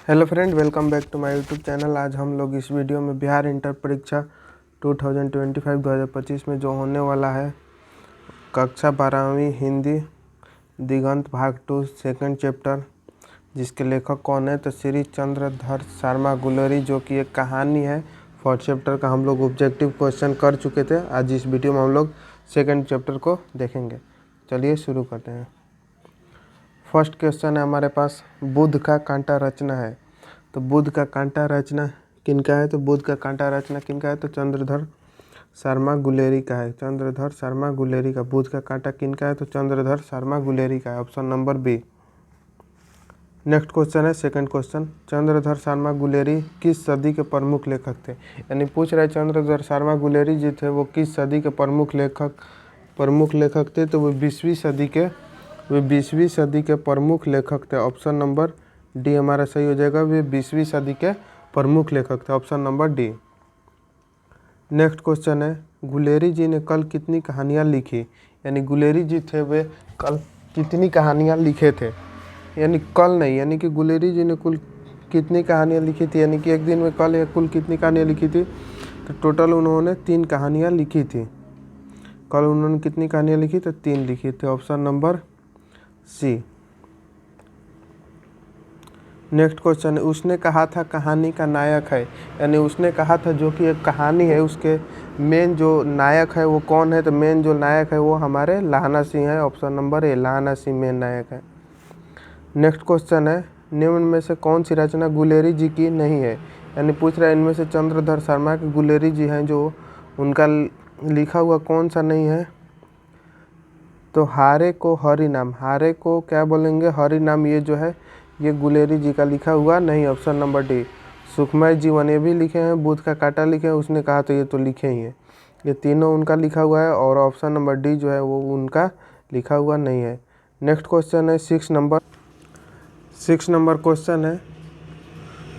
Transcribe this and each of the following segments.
Hello friend, welcome back to my YouTube channel. आज हम लोग इस वीडियो में बिहार इंटर परीक्षा 2025 में जो होने वाला है कक्षा 12वीं हिंदी दिगंत भाग 2 सेकंड चैप्टर, जिसके लेखक कौन है तो श्री चंद्रधर शर्मा गुलेरी, जो कि एक कहानी है। फर्स्ट चैप्टर का हम लोग ऑब्जेक्टिव क्वेश्चन कर चुके थे। आज इस वीडियो में हम लोग सेकंड चैप्टर को देखेंगे। चलिए शुरू करते हैं। फर्स्ट क्वेश्चन है हमारे पास, बुध का कांटा रचना है। तो बुध का कांटा रचना किनका है? तो बुध का कांटा रचना किनका है? तो चंद्रधर शर्मा गुलेरी का है। चंद्रधर शर्मा गुलेरी का। बुध का कांटा किनका है? तो चंद्रधर शर्मा गुलेरी का है। Option number B. Next question है सेकंड क्वेश्चन, चंद्रधर शर्मा गुलेरी किस सदी के प्रमुख लेखक थे? यानी पूछ रहे चंद्रधर शर्मा गुलेरी जी थे वो किस सदी के प्रमुख लेखक थे? तो वो 20वीं सदी के प्रमुख लेखक थे। ऑप्शन नंबर डी हमारा सही हो जाएगा। वे 20वीं सदी के प्रमुख लेखक थे। Option number D. Next question है, गुलेरी जी ने कल कितनी कहानियाँ लिखी? यानी गुलेरी जी थे वे कल कितनी कहानियाँ लिखे थे? यानी कल नहीं, यानी कि गुलेरी जी ने कुल कितनी कहानियाँ लिखी थी? यानी कि एक दिन में कल कुल कितनी कहानियाँ लिखी थी? तो टोटल उन्होंने 3 कहानियाँ लिखी थी। कल उन्होंने कितनी कहानियाँ लिखी? तो 3 लिखी थी। Option number C. Next question है, उसने कहा था कहानी का नायक है। यानी उसने कहा था जो कि एक कहानी है उसके मेन जो नायक है वो कौन है? तो मेन जो नायक है वो हमारे लाहना सिंह है। Option number A, Lahna Singh main नायक है। नेक्स्ट क्वेश्चन है, निम्न में से कौन सी रचना गुलेरी जी की नहीं है? यानी पूछ रहा है इनमें से चंद्रधर शर्मा के गुलेरी जी हैं जो उनका लिखा हुआ कौन सा नहीं है? तो हारे को हरि नाम, हारे को क्या बोलेंगे? हरि नाम। ये जो है ये गुलेरी जी का लिखा हुआ नहीं। Option number D. सुखमय जीवन ये भी लिखे हैं, बुध का कांटा लिखे हैं, उसने कहा तो ये तो लिखे ही हैं। ये तीनों उनका लिखा हुआ है और ऑप्शन नंबर डी जो है वो उनका लिखा हुआ नहीं है। नेक्स्ट क्वेश्चन है 6 नंबर क्वेश्चन है,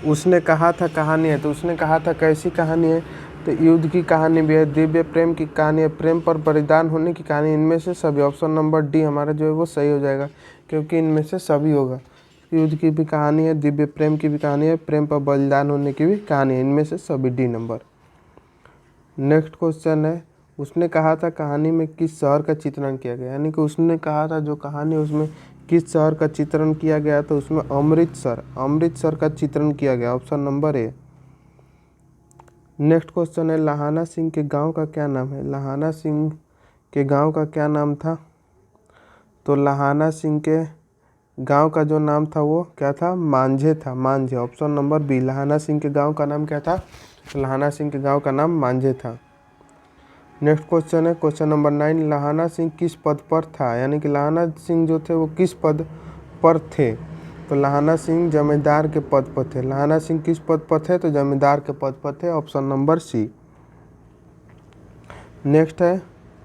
उसने कहा था कहानी है। तो उसने कहा था कैसी कहानी है? तो युद्ध की कहानी भी है, दिव्य प्रेम की कहानी है, प्रेम पर बलिदान होने की कहानी। इनमें से सभी। ऑप्शन नंबर डी हमारा जो है वो सही हो जाएगा, क्योंकि इनमें से सभी होगा। युद्ध की भी कहानी है, दिव्य प्रेम की भी कहानी है, प्रेम पर बलिदान होने की भी कहानी है। इनमें से सभी डी नंबर। नेक्स्ट क्वेश्चन है, उसने कहा था कहानी में किस शहर का चित्रण किया गया? यानी कि उसने कहा था जो कहानी उसमें किस शहर का चित्रण किया गया? तो उसमें अमृतसर का चित्रण किया गया। Option number A. Next question है, लाहना सिंह के गांव का क्या नाम है? लाहना सिंह के गांव का क्या नाम था? तो लाहना सिंह के गांव का जो नाम था वो क्या था? मांझे था, Manjhe. Option number B. Lahna Singh के गांव का नाम क्या था? तो लाहना सिंह के गांव का नाम मांझे था। नेक्स्ट क्वेश्चन है क्वेश्चन नंबर 9, लाहना सिंह किस पद पर था? यानी कि लाहना सिंह जो थे वो किस पद पर थे? तो लाहना सिंह जमींदार के पद पर थे। लाहना सिंह किस पद पर थे? तो जमींदार के पद पर थे। Option number C. नेक्स्ट है,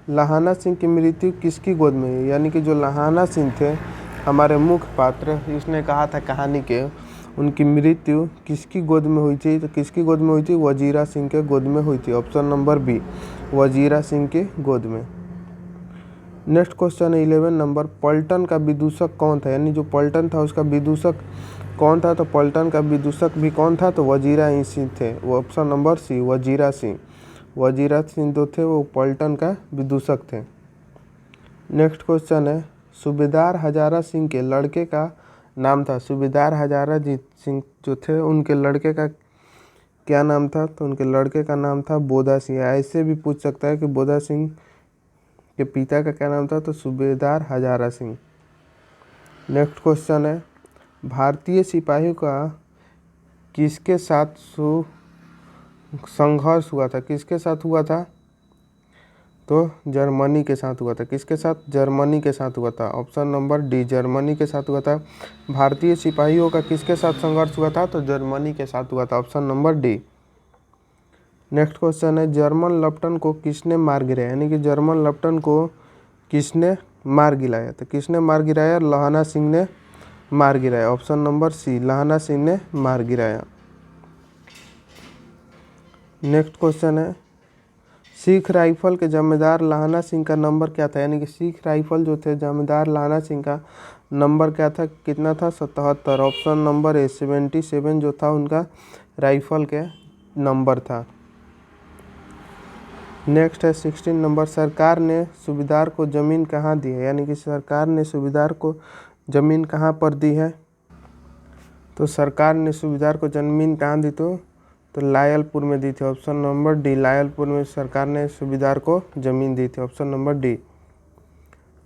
लाहना सिंह की मृत्यु किसकी गोद में हुई? यानी कि जो लाहना सिंह थे हमारे मुख्य पात्र, इसने कहा था कहानी के, उनकी मृत्यु किसकी गोद में हुई थी? तो किसकी गोद में हुई थी? वजीरा सिंह के गोद में हुई थी। Option number B, Wazira Singh के गोद में। नेक्स्ट क्वेश्चन है 11 नंबर, पलटन का विदूषक कौन था? यानी जो पलटन था उसका विदूषक कौन था? तो पलटन का विदूषक भी कौन था? तो वजीरा ही सिंह थे। वो option number C, Wazira Singh. Wazira Singh जो थे वो पलटन का विदूषक थे। नेक्स्ट क्वेश्चन है, सूबेदार हजारा सिंह के लड़के का नाम था। सूबेदार हजारा जी सिंह जो थे उनके लड़के का क्या नाम था? तो उनके लड़के का नाम था बोधा सिंह। ऐसे भी पूछ सकता है कि बोधा सिंह के पिता का क्या नाम था? तो सूबेदार हजारा सिंह। नेक्स्ट क्वेश्चन है, भारतीय सिपाहियों का किसके साथ संघर्ष हुआ था? किसके साथ हुआ था? तो जर्मनी के साथ हुआ था। किसके साथ? जर्मनी के साथ हुआ था। ऑप्शन नंबर डी, जर्मनी के साथ हुआ था। भारतीय सिपाहियों का किसके साथ संघर्ष हुआ था? तो जर्मनी के साथ हुआ था। Option number D. Next question है, जर्मन लेफ्टन को किसने मार गिराया? यानी कि जर्मन लेफ्टन को किसने मार गिराया? तो किसने मार गिराया? लाहना सिंह ने मार गिराया। ऑप्शन नंबर सी, लाहना सिंह ने मार गिराया। नेक्स्ट क्वेश्चन है, सिख राइफल के जमींदार लाहना सिंह का नंबर क्या था? यानी कि सिख राइफल जो थे जमींदार लाहना सिंह का नंबर क्या था, कितना था, 77। ऑप्शन नंबर ए 77 जो था उनका राइफल के नंबर था। नेक्स्ट है 16 नंबर, सरकार ने सूबेदार को ज़मीन कहाँ दी है, यानी कि सरकार ने सूबेदार को ज़मीन कहाँ पर दी है। तो सरकार ने सूबेदार को ज़मीन कहाँ दी तो लायलपुर में दी थी। ऑप्शन नंबर डी, लायलपुर में सरकार ने सूबेदार को ज़मीन दी थी। Option number D.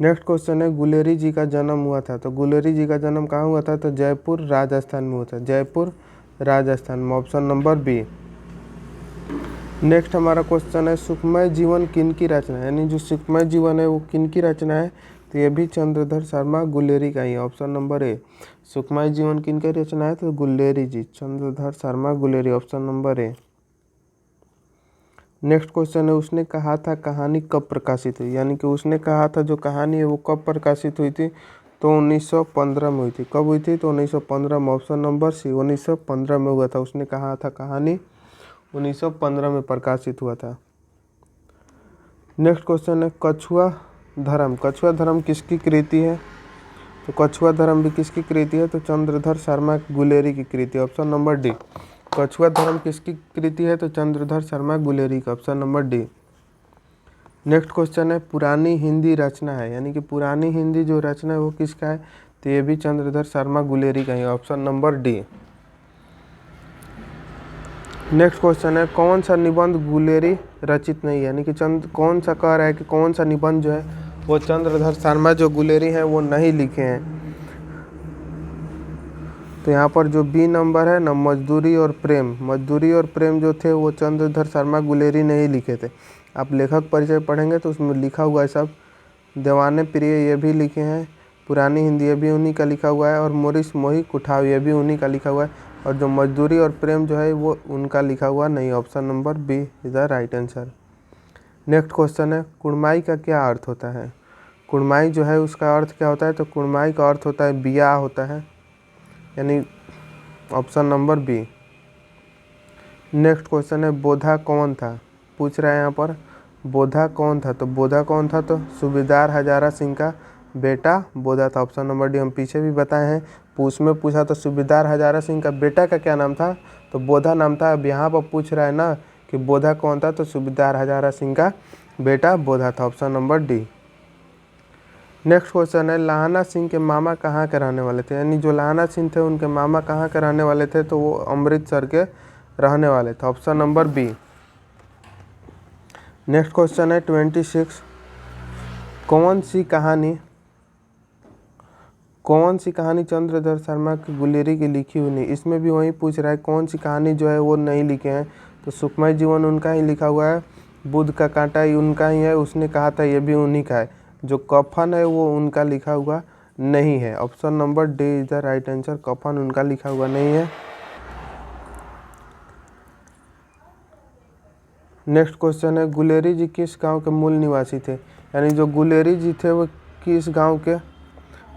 Next question है, गुलेरी जी का जन्म हुआ था। तो गुलेरी जी का जन्म कहाँ हुआ था, तो जयपुर राजस्थान में हुआ था, जयपुर राजस्थान में। Option number B. नेक्स्ट हमारा क्वेश्चन है, सुखमय जीवन किन की रचना है, यानी जो सुखमय जीवन है वो किन की रचना है। तो ये भी चंद्रधर शर्मा गुलेरी का ही है। ऑप्शन नंबर ए, सुखमय जीवन किन की रचना है, तो Guleri ji, Chandradhar Sharma Guleri. Option number A. Next question है, उसने कहा था कहानी कब प्रकाशित हुई, यानी कि उसने कहा था जो कहानी है वो कब प्रकाशित हुई थी। तो 1915 में हुई थी। कब हुई थी, तो 1915 में। ऑप्शन नंबर सी, 1915 में हुआ था। उसने कहा था कहानी 1915 में प्रकाशित हुआ था। नेक्स्ट क्वेश्चन है, कछुआ धर्म, कछुआ धर्म किसकी कृति है। तो कछुआ धर्म भी किसकी कृति है, तो चंद्रधर शर्मा गुलेरी की कृति। ऑप्शन नंबर डी, कछुआ धर्म किसकी कृति है, तो चंद्रधर शर्मा गुलेरी का। Option number D. Next question है, पुरानी हिंदी रचना है, यानी कि पुरानी हिंदी जो रचना है वो किसका है। तो ये भी चंद्रधर शर्मा गुलेरी का ही। Option number D. Next question है, कौन सा निबंध गुलेरी रचित नहीं है, यानी कि कौन सा कह रहा है कि कौन सा निबंध जो है वो चंद्रधर शर्मा जो गुलेरी हैं वो नहीं लिखे हैं। तो यहाँ पर जो बी नंबर है ना, मजदूरी और प्रेम, मजदूरी और प्रेम जो थे वो चंद्रधर शर्मा गुलेरी ने ही लिखे थे। आप लेखक परिचय पढ़ेंगे तो उसमें लिखा हुआ है सब। दीवाने प्रिय ये भी लिखे हैं, पुरानी हिंदी ये भी उन्हीं का लिखा हुआ है, और मोरिस मोही कुठाव ये भी उन्हीं का लिखा हुआ है। और जो मजदूरी और प्रेम जो है वो उनका लिखा हुआ नहीं। Option number B is the right answer. Next question है, कुड़माई का क्या अर्थ होता है। कुड़माई जो है उसका अर्थ क्या होता है, तो कुड़माई का अर्थ होता है बिया होता है, यानी option number B. Next question है, बोधा कौन था, पूछ रहा है यहाँ पर बोधा कौन था। तो बोधा कौन था, तो सूबेदार हजारा सिंह का बेटा बोधा था। Option number D. हम पीछे भी बताए हैं, उसमें पूछा तो सूबेदार हजारा सिंह का बेटा का क्या नाम था, तो बोधा नाम था। अब यहाँ पर पूछ रहा है ना कि बोधा कौन था, तो सूबेदार हजारा सिंह का बेटा बोधा था। Option number D. Next question है, लाहना सिंह के मामा कहाँ के रहने वाले थे, यानी जो लाहना सिंह थे उनके मामा कहाँ के रहने वाले थे, तो वो अमृतसर के रहने वाले थे। Option number B. Next question है 26, कौन सी कहानी चंद्रधर शर्मा की गुलेरी की लिखी हुई नहीं। इसमें भी वही पूछ रहा है कौन सी कहानी जो है वो नहीं लिखे हैं। तो सुखमय जीवन उनका ही लिखा हुआ है, बुद्ध का कांटा ही उनका ही है, उसने कहा था ये भी उन्हीं का है। जो कफन है वो उनका लिखा हुआ नहीं है। Option number D is the right answer, कफन उनका लिखा हुआ नहीं है। नेक्स्ट क्वेश्चन है, गुलेरी जी किस गांव के मूल निवासी थे, यानी जो गुलेरी जी थे वो किस गांव के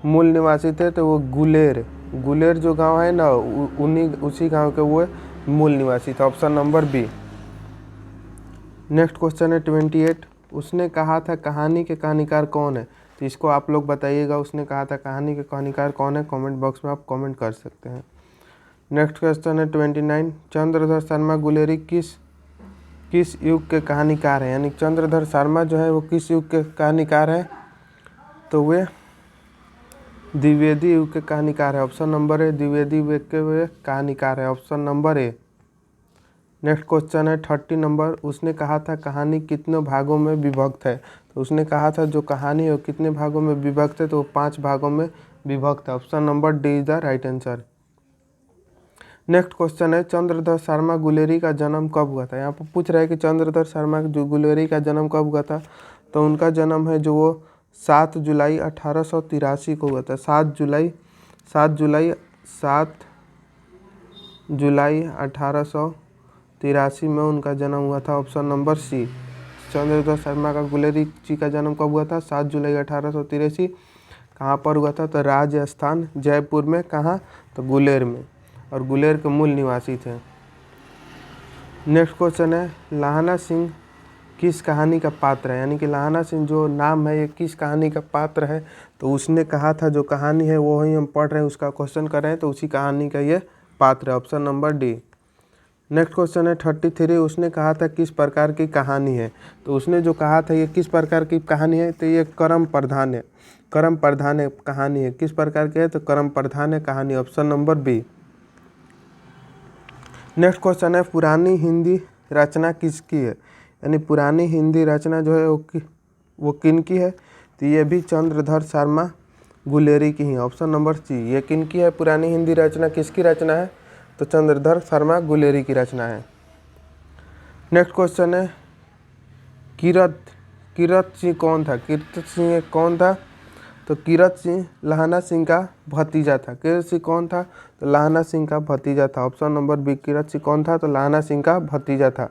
मूल निवासी थे, तो वो गुलेर जो गांव है ना उन्हीं उसी गांव के वो मूल निवासी थे। Option number B. Next question है 28, उसने कहा था कहानी के कहानीकार कौन है। तो इसको आप लोग बताइएगा, उसने कहा था कहानी के कहानीकार कौन है, कमेंट बॉक्स में आप कमेंट कर सकते हैं। नेक्स्ट क्वेश्चन है 29, चंद्रधर शर्मा गुलेरी किस युग के कहानीकार हैं, यानी चंद्रधर शर्मा जो है वो किस युग के कहानीकार हैं, तो वे द्विवेदी युग के कहानीकार है। ऑप्शन नंबर ए, द्विवेदी युग के वे कहानीकार है। Option number A. Next question है 30 नंबर, उसने कहा था कहानी कितने भागों में विभक्त है। तो उसने कहा था जो कहानी है वो कितने भागों में विभक्त है, तो वो 5 भागों में विभक्त है। Option number D is the right answer. Next question है, चंद्रधर शर्मा गुलेरी का जन्म कब हुआ था। यहाँ पर पूछ रहा है कि चंद्रधर शर्मा जो गुलेरी का जन्म कब हुआ था। तो उनका जन्म है जो वो 7 जुलाई 1883 को हुआ था। 7 जुलाई 1883 में उनका जन्म हुआ था। Option number C, Chandradhar Sharma का गुलेरी जी का जन्म कब हुआ था, 7 जुलाई 1883। कहाँ पर हुआ था, तो राजस्थान जयपुर में। कहाँ, तो गुलेर में, और गुलेर के मूल निवासी थे। नेक्स्ट क्वेश्चन है, लाहना सिंह किस कहानी का पात्र है, यानी कि लहाना सिंह जो नाम है ये किस कहानी का पात्र है। तो उसने कहा था जो कहानी है वो ही हम पढ़ रहे हैं, उसका क्वेश्चन कर रहे हैं, तो उसी कहानी का ये पात्र है, option number D. Next question है 33, उसने कहा था किस प्रकार की कहानी है। तो उसने जो कहा था ये किस प्रकार की कहानी है, तो ये कर्म प्रधान है, कर्म प्रधान है कहानी है। किस प्रकार की है, तो कर्म प्रधान है कहानी, option number B. Next question है पुरानी हिंदी रचना किसकी है, यानी पुरानी हिंदी रचना जो है वो किन की है। तो ये भी चंद्रधर शर्मा गुलेरी की है, ऑप्शन नंबर सी। ये किन की है पुरानी हिंदी रचना, किसकी रचना है, तो चंद्रधर शर्मा गुलेरी की रचना है। नेक्स्ट क्वेश्चन है कीरत सिंह कौन था। कीरत सिंह कौन था, तो कीरत सिंह लहाना सिंह का भतीजा था। कीरत सिंह कौन था, तो लहाना सिंह का भतीजा था, option number B. Kirat Singh कौन था, तो लहाना सिंह का भतीजा था।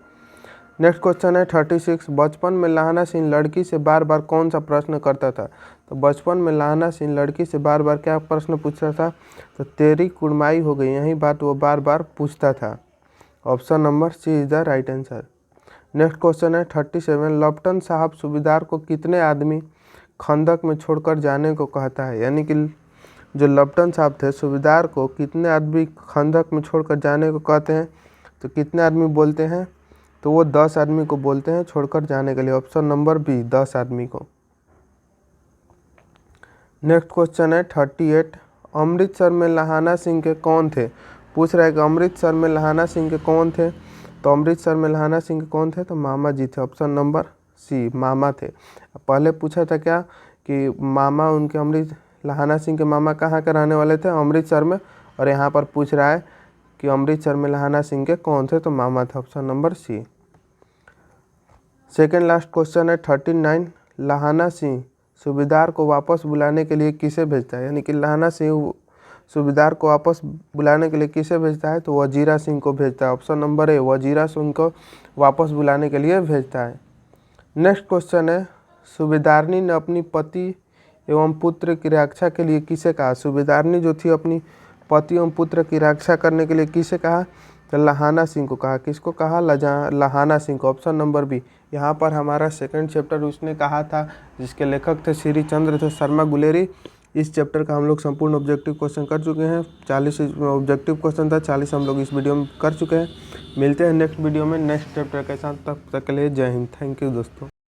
नेक्स्ट क्वेश्चन है 36, बचपन में लहाना सिंह लड़की से बार बार कौन सा प्रश्न करता था। तो बचपन में लहाना सिंह लड़की से बार बार क्या प्रश्न पूछता था, तो तेरी कुड़माई हो गई, यही बात वो बार बार पूछता था, option number C is the right answer. Next question है 37, लप्टन साहब सूबेदार को कितने आदमी खंदक में छोड़कर जाने को कहता है, यानी कि जो लप्टन साहब थे सूबेदार को कितने आदमी खंदक में छोड़कर जाने को कहते हैं, तो कितने आदमी बोलते हैं, तो वो 10 आदमी को बोलते हैं छोड़कर जाने के लिए, ऑप्शन नंबर बी 10 आदमी को। नेक्स्ट क्वेश्चन है 38, अमृतसर में लहाना सिंह के कौन थे। पूछ रहा है कि अमृतसर में लहाना सिंह के कौन थे, तो अमृतसर में लहाना सिंह के कौन थे, तो मामा जी थे, ऑप्शन नंबर सी मामा थे। पहले पूछा था क्या कि मामा उनके लहाना सिंह के मामा कहाँ के रहने वाले थे, अमृतसर में, और यहाँ पर पूछ रहा है कि अमृतसर में लहाना सिंह के कौन थे, तो मामा थे, option number C. Second last question है 39, लहाना सिंह सूबेदार को वापस बुलाने के लिए किसे भेजता है, यानी कि लहाना सिंह सूबेदार को वापस बुलाने के लिए किसे भेजता है, तो वजीरा सिंह को भेजता है, ऑप्शन नंबर ए वजीरा सिंह को वापस बुलाने के लिए भेजता है। नेक्स्ट क्वेश्चन है सूबेदारनी ने अपनी पति एवं पुत्र की रक्षा के लिए किसे कहा। सूबेदारनी जो थी अपनी पति एवं पुत्र की रक्षा करने के लिए किसे कहा, तो लहाना सिंह को कहा। किसको कहा, लहाना सिंह को, ऑप्शन नंबर बी। यहाँ पर हमारा सेकंड चैप्टर उसने कहा था, जिसके लेखक थे श्री चंद्रधर शर्मा गुलेरी। इस चैप्टर का हम लोग संपूर्ण ऑब्जेक्टिव क्वेश्चन कर चुके हैं। 40 ऑब्जेक्टिव क्वेश्चन था, 40 हम लोग इस वीडियो में कर चुके हैं। मिलते हैं नेक्स्ट वीडियो में नेक्स्ट चैप्टर के साथ, तब तक के लिए जय हिंद, थैंक यू दोस्तों।